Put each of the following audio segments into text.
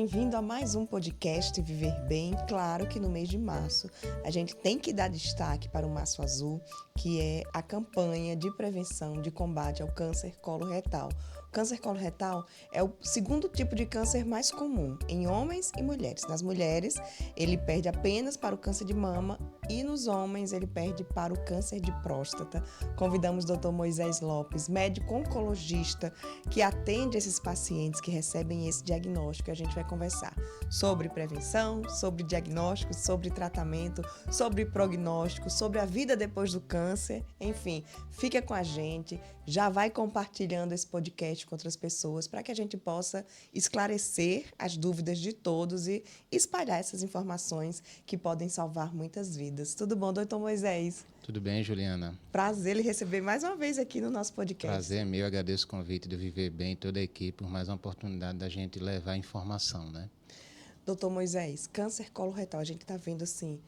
bem-vindo a mais um podcast Viver Bem. Claro que no mês de março a gente tem que dar destaque para o Março Azul, que é a campanha de prevenção de combate ao câncer coloretal. O câncer coloretal é o segundo tipo de câncer mais comum em homens e mulheres. Nas mulheres, ele perde apenas para o câncer de mama e nos homens ele perde para o câncer de próstata. Convidamos o Dr. Moisés Lopes, médico oncologista, que atende esses pacientes que recebem esse diagnóstico. A gente vai conversar sobre prevenção, sobre diagnóstico, sobre tratamento, sobre prognóstico, sobre a vida depois do câncer. Enfim, fica com a gente, já vai compartilhando esse podcast com outras pessoas para que a gente possa esclarecer as dúvidas de todos e espalhar essas informações que podem salvar muitas vidas. Tudo bom, doutor Moisés? Tudo bem, Juliana? Prazer lhe receber mais uma vez aqui no nosso podcast. Prazer é meu, agradeço o convite de Viver Bem e toda a equipe por mais uma oportunidade da gente levar informação, né? Doutor Moisés, câncer coloretal, a gente está vendo assim,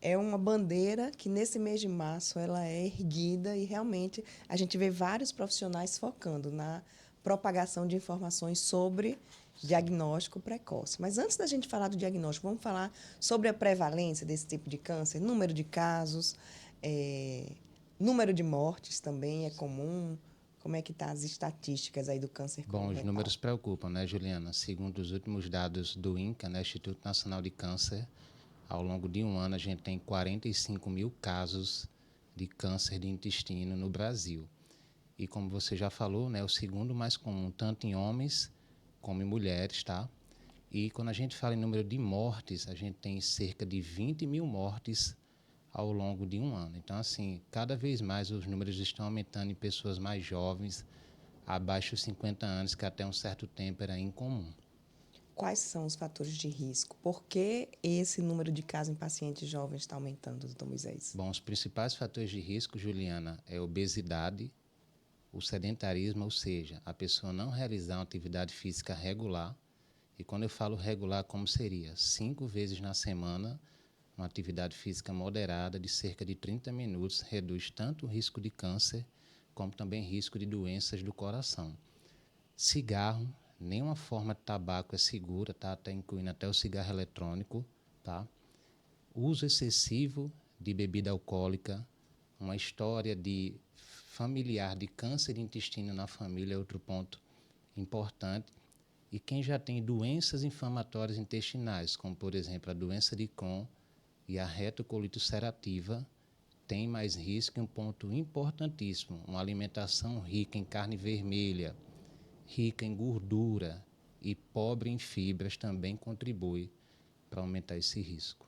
é uma bandeira que nesse mês de março ela é erguida e realmente a gente vê vários profissionais focando na propagação de informações sobre diagnóstico precoce. Mas antes da gente falar do diagnóstico, vamos falar sobre a prevalência desse tipo de câncer, número de casos, número de mortes também é comum. Como é que estão as estatísticas aí do câncer coloretal? Bom, os números preocupam, né, Juliana? Segundo os últimos dados do INCA, né, Instituto Nacional de Câncer, ao longo de um ano a gente tem 45 mil casos de câncer de intestino no Brasil. E como você já falou, né, o segundo mais comum, tanto em homens como em mulheres, tá? E quando a gente fala em número de mortes, a gente tem cerca de 20 mil mortes ao longo de um ano. Então, assim, cada vez mais os números estão aumentando em pessoas mais jovens, abaixo dos 50 anos, que até um certo tempo era incomum. Quais são os fatores de risco? Por que esse número de casos em pacientes jovens está aumentando, doutor Moisés? Bom, os principais fatores de risco, Juliana, é a obesidade, o sedentarismo, ou seja, a pessoa não realizar uma atividade física regular. E quando eu falo regular, como seria? 5 vezes na semana, uma atividade física moderada de cerca de 30 minutos reduz tanto o risco de câncer como também risco de doenças do coração. Cigarro, nenhuma forma de tabaco é segura, tá? Até incluindo até o cigarro eletrônico, tá? Uso excessivo de bebida alcoólica, uma história de familiar de câncer de intestino na família é outro ponto importante. E quem já tem doenças inflamatórias intestinais, como por exemplo a doença de Crohn e a retocolite ulcerativa, tem mais risco. E um ponto importantíssimo, uma alimentação rica em carne vermelha, rica em gordura e pobre em fibras também contribui para aumentar esse risco.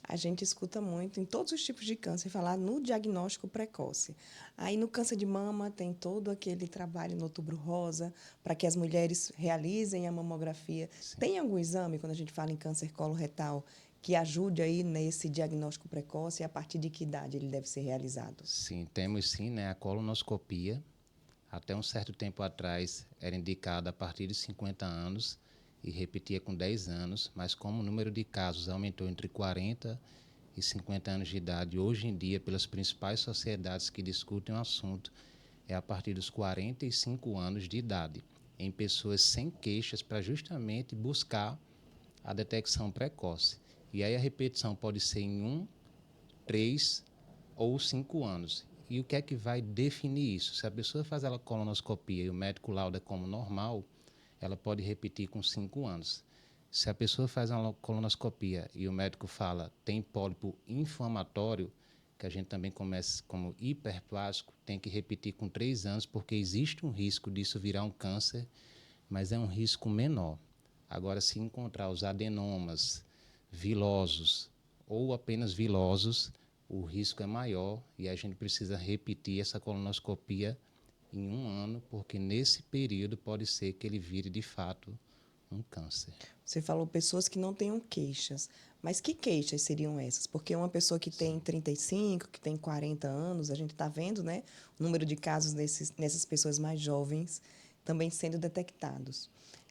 A gente escuta muito em todos os tipos de câncer falar no diagnóstico precoce. Aí no câncer de mama tem todo aquele trabalho no Outubro Rosa para que as mulheres realizem a mamografia. Sim. Tem algum exame, quando a gente fala em câncer coloretal, que ajude aí nesse diagnóstico precoce e a partir de que idade ele deve ser realizado? Sim, temos sim, né, a colonoscopia. Até um certo tempo atrás era indicada a partir de 50 anos e repetia com 10 anos, mas como o número de casos aumentou entre 40 e 50 anos de idade, hoje em dia, pelas principais sociedades que discutem o assunto, é a partir dos 45 anos de idade, em pessoas sem queixas, para justamente buscar a detecção precoce. E aí a repetição pode ser em 1, 3 ou 5 anos. E o que é que vai definir isso? Se a pessoa faz a colonoscopia e o médico lauda como normal, ela pode repetir com 5 anos. Se a pessoa faz uma colonoscopia e o médico fala tem pólipo inflamatório, que a gente também começa como hiperplástico, tem que repetir com 3 anos, porque existe um risco disso virar um câncer, mas é um risco menor. Agora, se encontrar os adenomas vilosos ou apenas vilosos, o risco é maior e a gente precisa repetir essa colonoscopia em um ano, porque nesse período pode ser que ele vire de fato um câncer. Você falou pessoas que não tenham queixas, mas que queixas seriam essas? Porque uma pessoa que tem 35, que tem 40 anos, a gente está vendo, né, o número de casos nessas pessoas mais jovens também sendo detectados.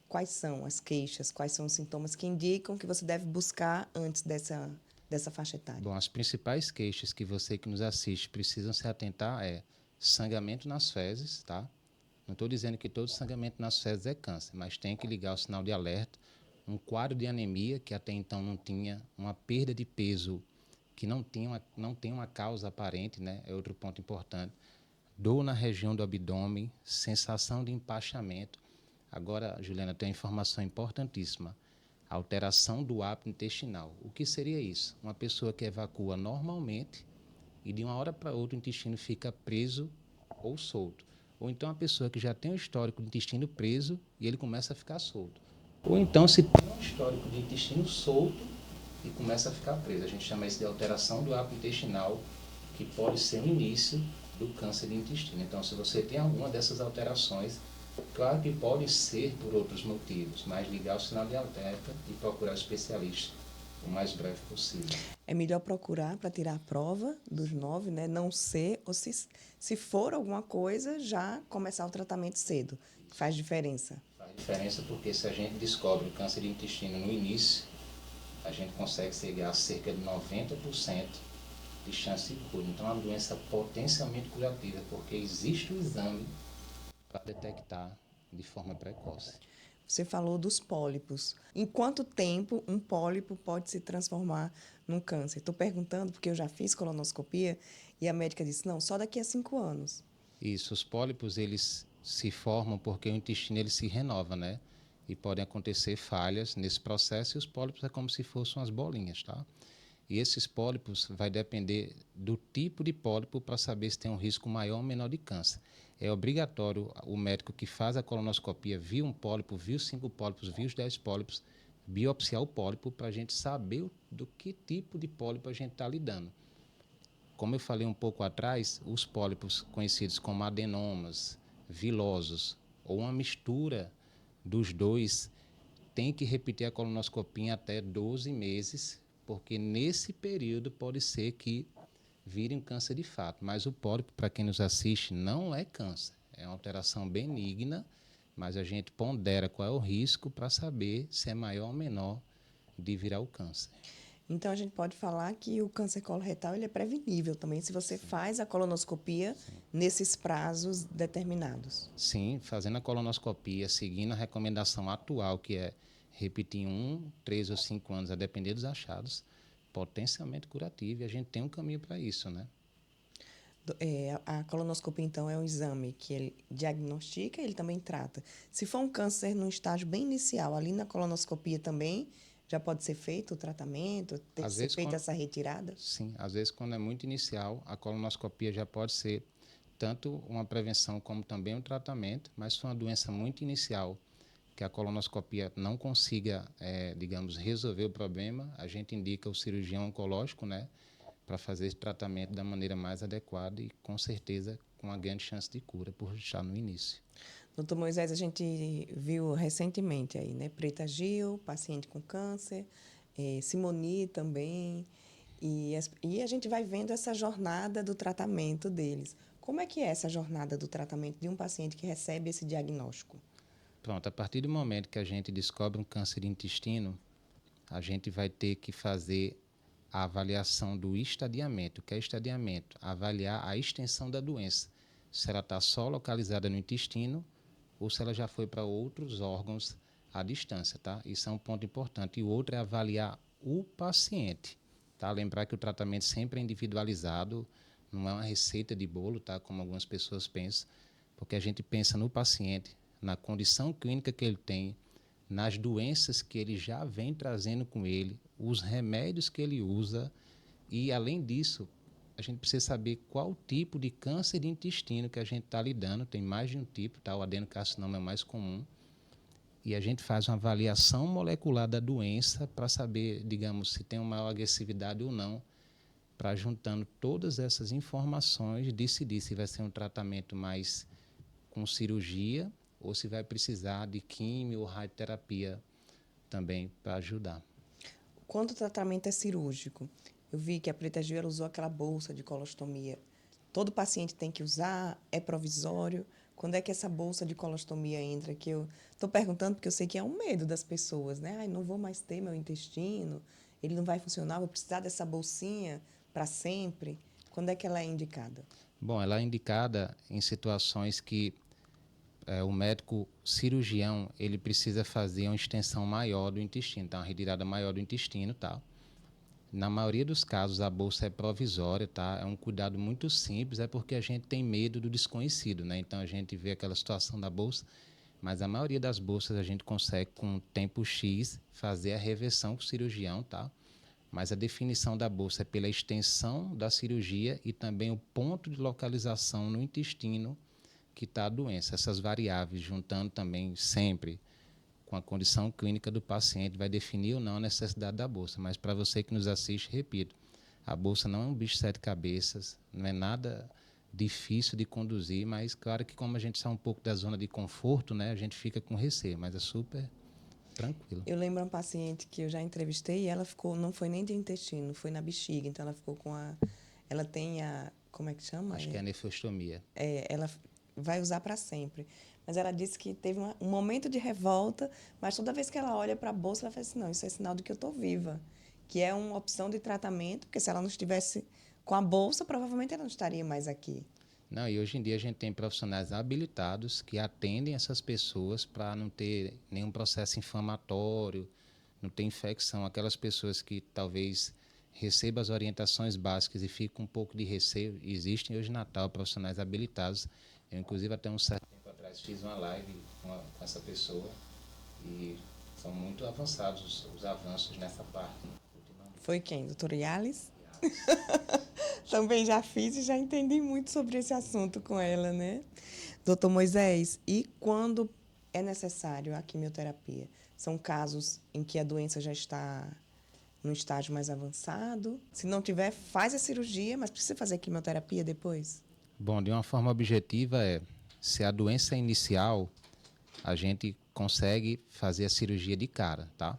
Quais são as queixas, quais são os sintomas que indicam que você deve buscar antes dessa faixa etária? Bom, as principais queixas que você que nos assiste precisam se atentar é sangramento nas fezes, tá? Não estou dizendo que todo sangramento nas fezes é câncer, mas tem que ligar o sinal de alerta. um quadro de anemia, que até então não tinha, uma perda de peso que não tem uma causa aparente, né? É outro ponto importante. Dor na região do abdômen, sensação de empachamento. Agora, Juliana, tem uma informação importantíssima. Alteração do hábito intestinal. O que seria isso? Uma pessoa que evacua normalmente e de uma hora para outra o intestino fica preso ou solto. Ou então a pessoa que já tem um histórico de intestino preso e ele começa a ficar solto. Ou então se tem um histórico de intestino solto e começa a ficar preso. A gente chama isso de alteração do hábito intestinal, que pode ser o início do câncer de intestino. Então, se você tem alguma dessas alterações, claro que pode ser por outros motivos, mas ligar o sinal de alerta e procurar o especialista o mais breve possível. É melhor procurar para tirar a prova dos 9, né? Não ser, ou se for alguma coisa, já começar o tratamento cedo. Faz diferença. Faz diferença porque se a gente descobre o câncer de intestino no início, a gente consegue chegar a cerca de 90% de chance de cura. Então, é uma doença potencialmente curativa, porque existe o exame para detectar de forma precoce. Você falou dos pólipos. Em quanto tempo um pólipo pode se transformar num câncer? Estou perguntando porque eu já fiz colonoscopia e a médica disse, não, só daqui a 5 anos. Isso, os pólipos, eles se formam porque o intestino ele se renova, né? E podem acontecer falhas nesse processo e os pólipos é como se fossem umas bolinhas, tá? E esses pólipos vai depender do tipo de pólipo para saber se tem um risco maior ou menor de câncer. É obrigatório o médico que faz a colonoscopia, viu um pólipo, viu 5 pólipos, viu os 10 pólipos, biopsiar o pólipo para a gente saber do que tipo de pólipo a gente está lidando. Como eu falei um pouco atrás, os pólipos conhecidos como adenomas, vilosos ou uma mistura dos dois, tem que repetir a colonoscopia em até 12 meses, porque nesse período pode ser que vire um câncer de fato. Mas o pólipo, para quem nos assiste, não é câncer. É uma alteração benigna, mas a gente pondera qual é o risco para saber se é maior ou menor de virar o câncer. Então, a gente pode falar que o câncer coloretal ele é prevenível também, se você faz a colonoscopia nesses prazos determinados. Sim, fazendo a colonoscopia, seguindo a recomendação atual, que é repetir em 3 ou 5 anos, a depender dos achados, potencialmente curativo, e a gente tem um caminho para isso, né? A colonoscopia, então, é um exame que ele diagnostica e ele também trata. Se for um câncer num estágio bem inicial, ali na colonoscopia também já pode ser feito o tratamento, ser feita essa retirada? Sim, às vezes quando é muito inicial, a colonoscopia já pode ser tanto uma prevenção como também um tratamento, mas se for uma doença muito inicial, que a colonoscopia não consiga, digamos, resolver o problema, a gente indica o cirurgião oncológico, né, para fazer esse tratamento da maneira mais adequada e, com certeza, com uma grande chance de cura por estar no início. Doutor Moisés, a gente viu recentemente aí, né? Preta Gil, paciente com câncer, Simoni também, e a gente vai vendo essa jornada do tratamento deles. Como é que é essa jornada do tratamento de um paciente que recebe esse diagnóstico? Pronto, a partir do momento que a gente descobre um câncer de intestino, a gente vai ter que fazer a avaliação do estadiamento. O que é estadiamento? Avaliar a extensão da doença. Se ela está só localizada no intestino ou se ela já foi para outros órgãos à distância, tá? Isso é um ponto importante. E o outro é avaliar o paciente, tá? Lembrar que o tratamento sempre é individualizado, não é uma receita de bolo, tá? Como algumas pessoas pensam, porque a gente pensa no paciente, na condição clínica que ele tem, nas doenças que ele já vem trazendo com ele, os remédios que ele usa e, além disso, a gente precisa saber qual tipo de câncer de intestino que a gente está lidando. Tem mais de um tipo, tá? O adenocarcinoma é o mais comum. E a gente faz uma avaliação molecular da doença para saber, digamos, se tem uma maior agressividade ou não, para juntando todas essas informações, decidir se vai ser um tratamento mais com cirurgia ou se vai precisar de químio ou radioterapia também para ajudar. Quando o tratamento é cirúrgico, eu vi que a Preta Gil ela usou aquela bolsa de colostomia. Todo paciente tem que usar, é provisório. Quando é que essa bolsa de colostomia entra? Que eu estou perguntando porque eu sei que é um medo das pessoas, né? Ai, não vou mais ter meu intestino, ele não vai funcionar, vou precisar dessa bolsinha para sempre. Quando é que ela é indicada? Bom, ela é indicada em situações que o médico cirurgião, ele precisa fazer uma extensão maior do intestino, tá? Uma retirada maior do intestino, tá? Na maioria dos casos, a bolsa é provisória, tá? É um cuidado muito simples, é porque a gente tem medo do desconhecido, né? Então, a gente vê aquela situação da bolsa, mas a maioria das bolsas a gente consegue, com tempo X, fazer a reversão com o cirurgião, tá? Mas a definição da bolsa é pela extensão da cirurgia e também o ponto de localização no intestino que está a doença. Essas variáveis, juntando também sempre com a condição clínica do paciente, vai definir ou não a necessidade da bolsa. Mas para você que nos assiste, repito, a bolsa não é um bicho de sete cabeças, não é nada difícil de conduzir, mas claro que como a gente sai um pouco da zona de conforto, né, a gente fica com receio, mas é super tranquilo. Eu lembro uma paciente que eu já entrevistei e ela ficou, não foi nem de intestino, foi na bexiga, então ela ficou com ela tem como é que chama? Acho que é a nefrostomia. Ela vai usar para sempre. Mas ela disse que teve um momento de revolta, mas toda vez que ela olha para a bolsa, ela fala assim, não, isso é sinal de que eu estou viva. Que é uma opção de tratamento, porque se ela não estivesse com a bolsa, provavelmente ela não estaria mais aqui. Não, e hoje em dia a gente tem profissionais habilitados que atendem essas pessoas para não ter nenhum processo inflamatório, não ter infecção. Aquelas pessoas que talvez recebam as orientações básicas e ficam um pouco de receio, existem hoje em Natal profissionais habilitados. Eu, inclusive, até um certo tempo atrás fiz uma live com essa pessoa e são muito avançados os avanços nessa parte. Foi quem? Doutora Yales? Também já fiz e já entendi muito sobre esse assunto com ela, né? Doutor Moisés, e quando é necessário a quimioterapia? São casos em que a doença já está num estágio mais avançado? Se não tiver, faz a cirurgia, mas precisa fazer a quimioterapia depois? Bom, de uma forma objetiva se a doença é inicial, a gente consegue fazer a cirurgia de cara, tá?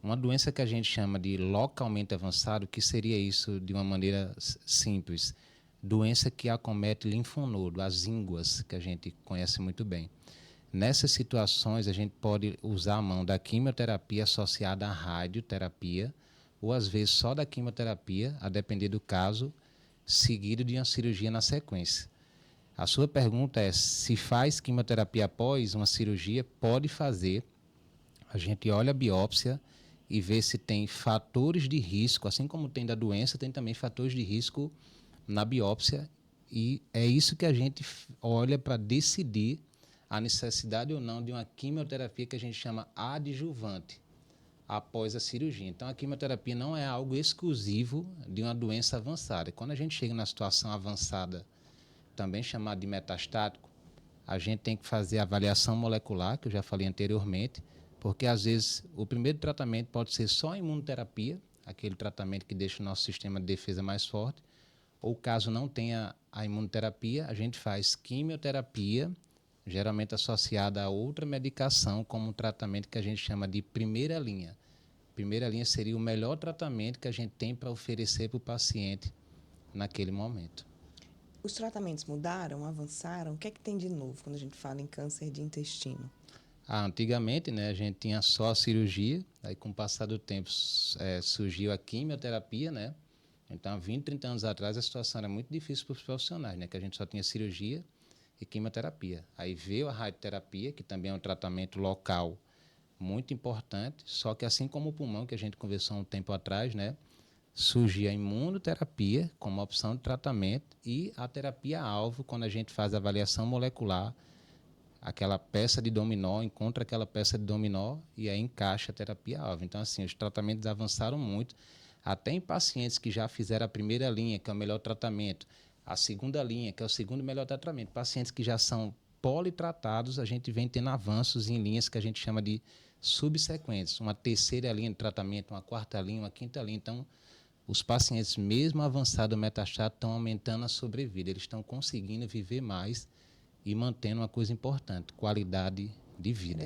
Uma doença que a gente chama de localmente avançado, que seria isso de uma maneira simples? Doença que acomete linfonodo, as ínguas, que a gente conhece muito bem. Nessas situações, a gente pode usar a mão da quimioterapia associada à radioterapia, ou às vezes só da quimioterapia, a depender do caso, seguido de uma cirurgia na sequência. A sua pergunta é se faz quimioterapia após uma cirurgia? Pode fazer. A gente olha a biópsia e vê se tem fatores de risco, assim como tem da doença, tem também fatores de risco na biópsia, e é isso que a gente olha para decidir a necessidade ou não de uma quimioterapia que a gente chama adjuvante após a cirurgia. Então, a quimioterapia não é algo exclusivo de uma doença avançada. Quando a gente chega na situação avançada, também chamada de metastático, a gente tem que fazer a avaliação molecular, que eu já falei anteriormente, porque às vezes o primeiro tratamento pode ser só a imunoterapia, aquele tratamento que deixa o nosso sistema de defesa mais forte, ou caso não tenha a imunoterapia, a gente faz quimioterapia, geralmente associada a outra medicação, como um tratamento que a gente chama de primeira linha. Primeira linha seria o melhor tratamento que a gente tem para oferecer para o paciente naquele momento. Os tratamentos mudaram, avançaram? O que é que tem de novo quando a gente fala em câncer de intestino? Antigamente, né, a gente tinha só a cirurgia, aí com o passar do tempo surgiu a quimioterapia, né? Então, há 20, 30 anos atrás, a situação era muito difícil para os profissionais, né? Que a gente só tinha cirurgia e quimioterapia. Aí veio a radioterapia, que também é um tratamento local muito importante, só que assim como o pulmão, que a gente conversou um tempo atrás, né? Surgiu a imunoterapia como opção de tratamento e a terapia-alvo, quando a gente faz a avaliação molecular, aquela peça de dominó, encontra aquela peça de dominó e aí encaixa a terapia-alvo. Então, assim, os tratamentos avançaram muito, até em pacientes que já fizeram a primeira linha, que é o melhor tratamento, a segunda linha, que é o segundo melhor tratamento. Pacientes que já são politratados, a gente vem tendo avanços em linhas que a gente chama de subsequentes, uma terceira linha de tratamento, uma quarta linha, uma quinta linha. Então, os pacientes, mesmo avançado metastático, estão aumentando a sobrevida, eles estão conseguindo viver mais e mantendo uma coisa importante, qualidade de vida.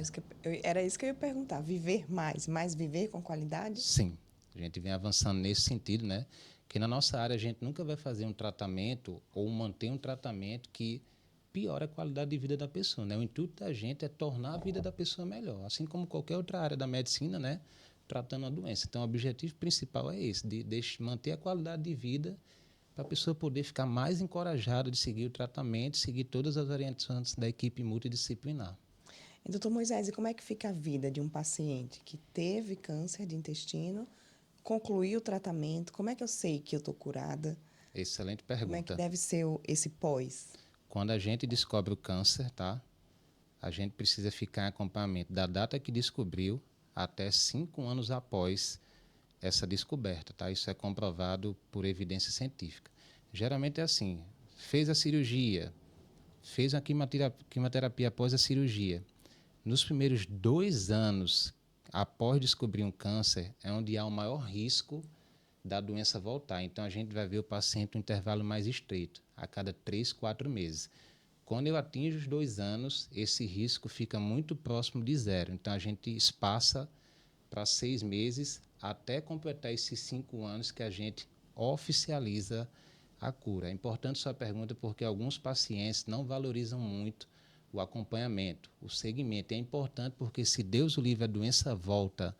Era isso que eu ia perguntar, viver mais viver com qualidade? Sim, a gente vem avançando nesse sentido, né? Que na nossa área a gente nunca vai fazer um tratamento ou manter um tratamento que piora a qualidade de vida da pessoa, né? O intuito da gente é tornar a vida da pessoa melhor, assim como qualquer outra área da medicina, né? Tratando a doença. Então, o objetivo principal é esse, de manter a qualidade de vida para a pessoa poder ficar mais encorajada de seguir o tratamento, seguir todas as orientações da equipe multidisciplinar. E, doutor Moisés, e como é que fica a vida de um paciente que teve câncer de intestino, concluiu o tratamento? Como é que eu sei que eu estou curada? Excelente Como é que pergunta. deve ser esse pós? Quando a gente descobre o câncer, tá? A gente precisa ficar em acompanhamento da data que descobriu até 5 anos após essa descoberta, tá? Isso é comprovado por evidência científica. Geralmente é assim, fez a cirurgia, fez a quimioterapia após a cirurgia. Nos primeiros 2 anos após descobrir um câncer, é onde há o maior risco da doença voltar. Então, a gente vai ver o paciente um intervalo mais estreito, a cada 3, 4 meses. Quando eu atinjo os 2 anos, esse risco fica muito próximo de zero. Então, a gente espaça para 6 meses até completar esses 5 anos que a gente oficializa a cura. É importante sua pergunta porque alguns pacientes não valorizam muito o acompanhamento, o segmento. É importante porque se Deus o livre a doença volta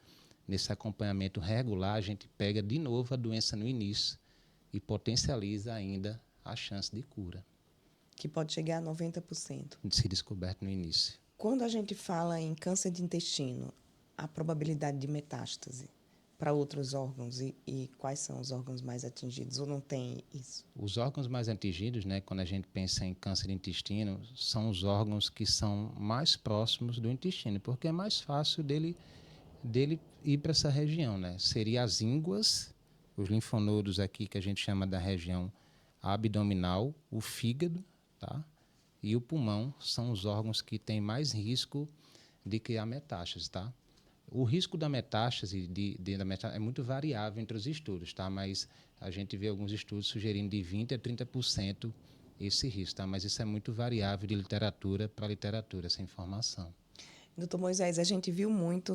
nesse acompanhamento regular, a gente pega de novo a doença no início e potencializa ainda a chance de cura. Que pode chegar a 90%. De ser descoberto no início. Quando a gente fala em câncer de intestino, a probabilidade de metástase para outros órgãos e quais são os órgãos mais atingidos ou não tem isso? Os órgãos mais atingidos, né, quando a gente pensa em câncer de intestino, são os órgãos que são mais próximos do intestino, porque é mais fácil dele ir para essa região, né? Seria as ínguas, os linfonodos aqui que a gente chama da região abdominal, o fígado, tá? E o pulmão são os órgãos que têm mais risco de criar metástase, tá? O risco da metástase, é muito variável entre os estudos, tá? Mas a gente vê alguns estudos sugerindo de 20% a 30% esse risco, tá? Mas isso é muito variável de literatura para literatura, essa informação. Doutor Moisés, a gente viu muito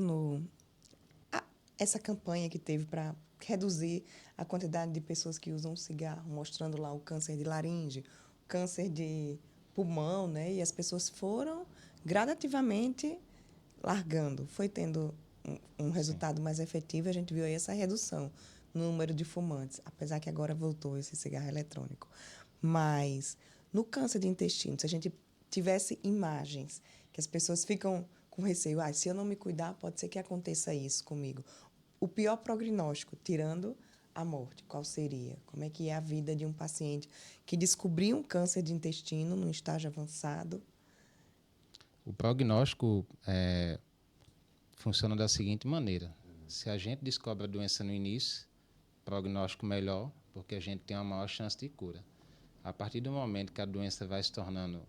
essa campanha que teve para reduzir a quantidade de pessoas que usam cigarro, mostrando lá o câncer de laringe, o câncer de pulmão, né? E as pessoas foram gradativamente largando, foi tendo um resultado mais efetivo, a gente viu aí essa redução no número de fumantes, apesar que agora voltou esse cigarro eletrônico. Mas no câncer de intestino, se a gente tivesse imagens que as pessoas ficam com receio, se eu não me cuidar, pode ser que aconteça isso comigo. O pior prognóstico, tirando a morte, qual seria? Como é que é a vida de um paciente que descobriu um câncer de intestino num estágio avançado? O prognóstico funciona da seguinte maneira. Se a gente descobre a doença no início, prognóstico melhor, porque a gente tem uma maior chance de cura. A partir do momento que a doença vai se tornando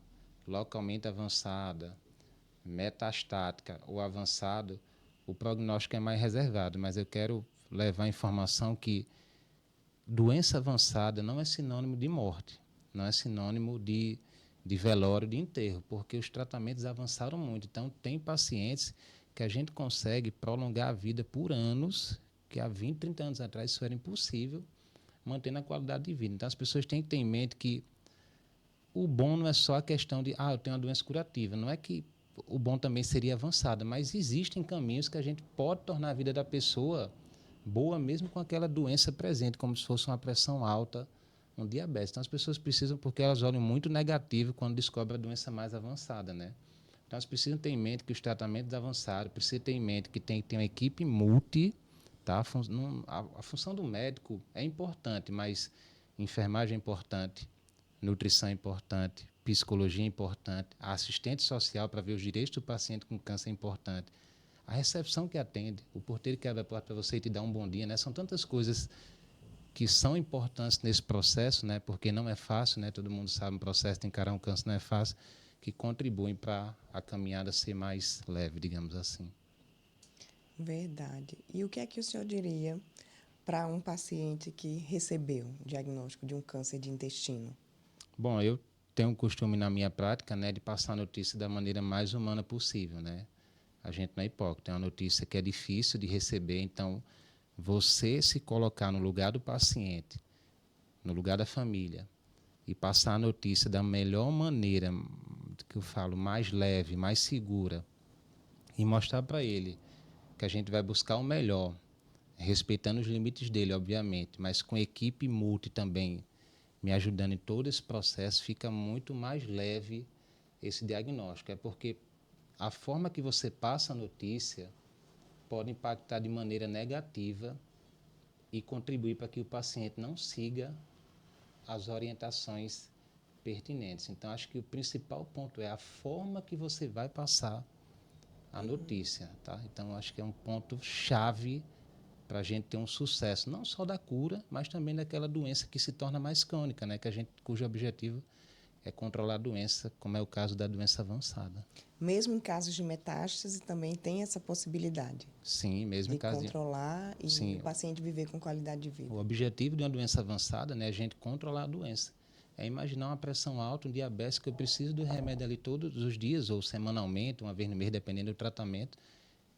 localmente avançada, metastática ou avançado, o prognóstico é mais reservado, mas eu quero levar a informação que doença avançada não é sinônimo de morte, não é sinônimo de velório, de enterro, porque os tratamentos avançaram muito. Então, tem pacientes que a gente consegue prolongar a vida por anos, que há 20, 30 anos atrás isso era impossível, mantendo a qualidade de vida. Então, as pessoas têm que ter em mente que o bom não é só a questão de, eu tenho uma doença curativa. Não é que o bom também seria avançada, mas existem caminhos que a gente pode tornar a vida da pessoa boa mesmo com aquela doença presente, como se fosse uma pressão alta, um diabetes. Então, as pessoas precisam, porque elas olham muito negativo quando descobrem a doença mais avançada, né? Então, elas precisam ter em mente que os tratamentos avançados, precisam ter em mente que tem que ter uma equipe multi, tá? A função do médico é importante, mas enfermagem é importante, nutrição é importante, psicologia é importante, a assistente social para ver os direitos do paciente com câncer é importante, a recepção que atende, o porteiro que abre a porta para você e te dá um bom dia, né? São tantas coisas que são importantes nesse processo, né? Porque não é fácil, né? Todo mundo sabe, o processo de encarar um câncer não é fácil, que contribuem para a caminhada ser mais leve, digamos assim. Verdade. E o que é que o senhor diria para um paciente que recebeu o diagnóstico de um câncer de intestino? Bom, eu tenho um costume na minha prática, né, de passar a notícia da maneira mais humana possível, né? A gente não é hipócrita, é uma notícia que é difícil de receber, então você se colocar no lugar do paciente, no lugar da família, e passar a notícia da melhor maneira, que eu falo, mais leve, mais segura, e mostrar para ele que a gente vai buscar o melhor, respeitando os limites dele, obviamente, mas com equipe multi também, me ajudando em todo esse processo, fica muito mais leve esse diagnóstico. É porque a forma que você passa a notícia pode impactar de maneira negativa e contribuir para que o paciente não siga as orientações pertinentes. Então, acho que o principal ponto é a forma que você vai passar a notícia, tá? Então, acho que é um ponto chave para a gente ter um sucesso, não só da cura, mas também daquela doença que se torna mais crônica, né? Cujo objetivo é controlar a doença, como é o caso da doença avançada. Mesmo em casos de metástase, também tem essa possibilidade. Sim, mesmo de em caso controlar e sim, o paciente viver com qualidade de vida. O objetivo de uma doença avançada, né, é a gente controlar a doença. É imaginar uma pressão alta, um diabetes, que eu preciso do remédio ali todos os dias, ou semanalmente, uma vez no mês, dependendo do tratamento,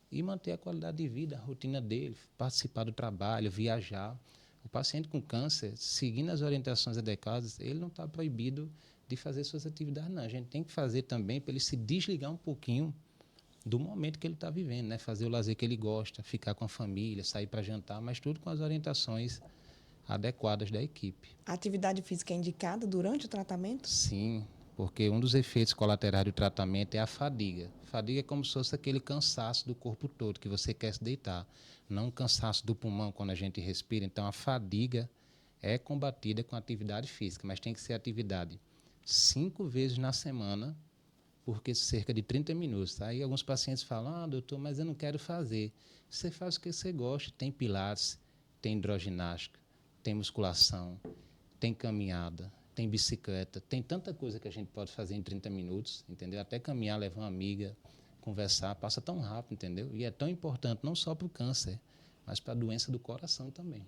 e manter a qualidade de vida, a rotina dele, participar do trabalho, viajar. O paciente com câncer, seguindo as orientações adequadas, ele não está proibido de fazer suas atividades, não. A gente tem que fazer também para ele se desligar um pouquinho do momento que ele está vivendo, né? Fazer o lazer que ele gosta, ficar com a família, sair para jantar, mas tudo com as orientações adequadas da equipe. A atividade física é indicada durante o tratamento? Sim, porque um dos efeitos colaterais do tratamento é a fadiga. Fadiga é como se fosse aquele cansaço do corpo todo, que você quer se deitar, não um cansaço do pulmão quando a gente respira. Então, a fadiga é combatida com atividade física, mas tem que ser atividade 5 vezes na semana, porque cerca de 30 minutos. Aí alguns pacientes falam, doutor, mas eu não quero fazer. Você faz o que você gosta. Tem pilates, tem hidroginástica, tem musculação, tem caminhada, tem bicicleta, tem tanta coisa que a gente pode fazer em 30 minutos, entendeu? Até caminhar, levar uma amiga, conversar, passa tão rápido, entendeu? E é tão importante não só para o câncer, mas para a doença do coração também.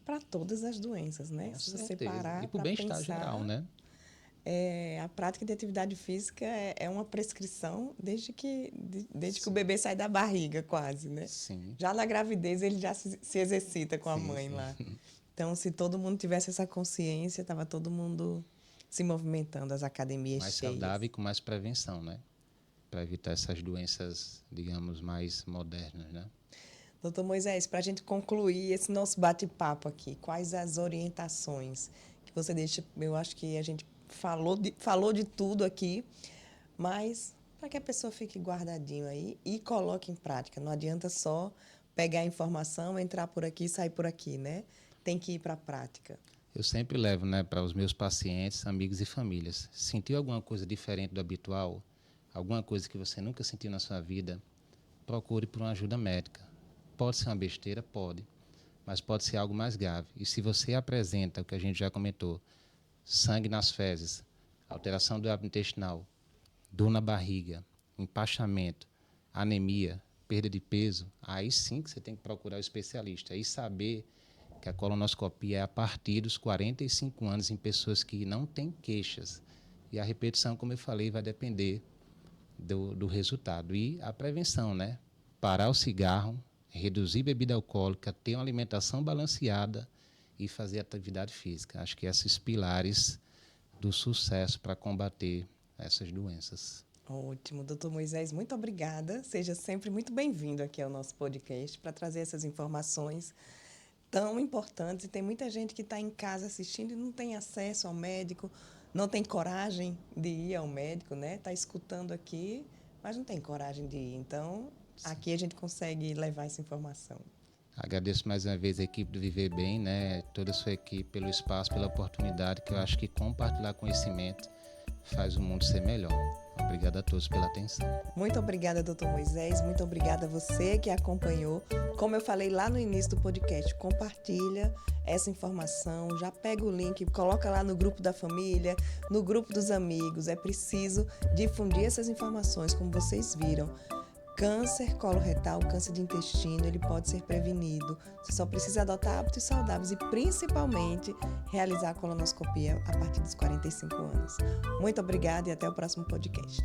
Para todas as doenças, né? Com Se certeza. você parar e para o bem-estar geral, né? A prática de atividade física é uma prescrição desde que o bebê sai da barriga, quase, né? Sim. Já na gravidez ele já se exercita com a mãe sim. lá. Então, se todo mundo tivesse essa consciência, estava todo mundo se movimentando, as academias mais cheias. Saudável e com mais prevenção, né? Para evitar essas doenças, digamos, mais modernas, né? Doutor Moisés, para a gente concluir esse nosso bate-papo aqui, quais as orientações que você deixa? Eu acho que a gente falou de tudo aqui, mas para que a pessoa fique guardadinho aí e coloque em prática. Não adianta só pegar a informação, entrar por aqui e sair por aqui, né? Tem que ir para a prática. Eu sempre levo, né, para os meus pacientes, amigos e famílias. Sentiu alguma coisa diferente do habitual? Alguma coisa que você nunca sentiu na sua vida? Procure por uma ajuda médica. Pode ser uma besteira? Pode. Mas pode ser algo mais grave. E se você apresenta o que a gente já comentou, sangue nas fezes, alteração do hábito intestinal, dor na barriga, empachamento, anemia, perda de peso, aí sim que você tem que procurar o especialista e saber que a colonoscopia é a partir dos 45 anos em pessoas que não têm queixas. E a repetição, como eu falei, vai depender do resultado. E a prevenção, né? Parar o cigarro, reduzir bebida alcoólica, ter uma alimentação balanceada e fazer atividade física. Acho que esses pilares do sucesso para combater essas doenças. Ótimo, doutor Moisés, muito obrigada. Seja sempre muito bem-vindo aqui ao nosso podcast para trazer essas informações tão importantes. E tem muita gente que está em casa assistindo e não tem acesso ao médico, não tem coragem de ir ao médico, né? Está escutando aqui, mas não tem coragem de ir. Então, aqui a gente consegue levar essa informação. Agradeço mais uma vez a equipe do Viver Bem, né? Toda a sua equipe pelo espaço, pela oportunidade, que eu acho que compartilhar conhecimento faz o mundo ser melhor. Obrigado a todos pela atenção. Muito obrigada, doutor Moisés. Muito obrigada a você que acompanhou. Como eu falei lá no início do podcast, compartilha essa informação, já pega o link, coloca lá no grupo da família, no grupo dos amigos. É preciso difundir essas informações, como vocês viram. Câncer coloretal, câncer de intestino, ele pode ser prevenido. Você só precisa adotar hábitos saudáveis e, principalmente, realizar a colonoscopia a partir dos 45 anos. Muito obrigada e até o próximo podcast.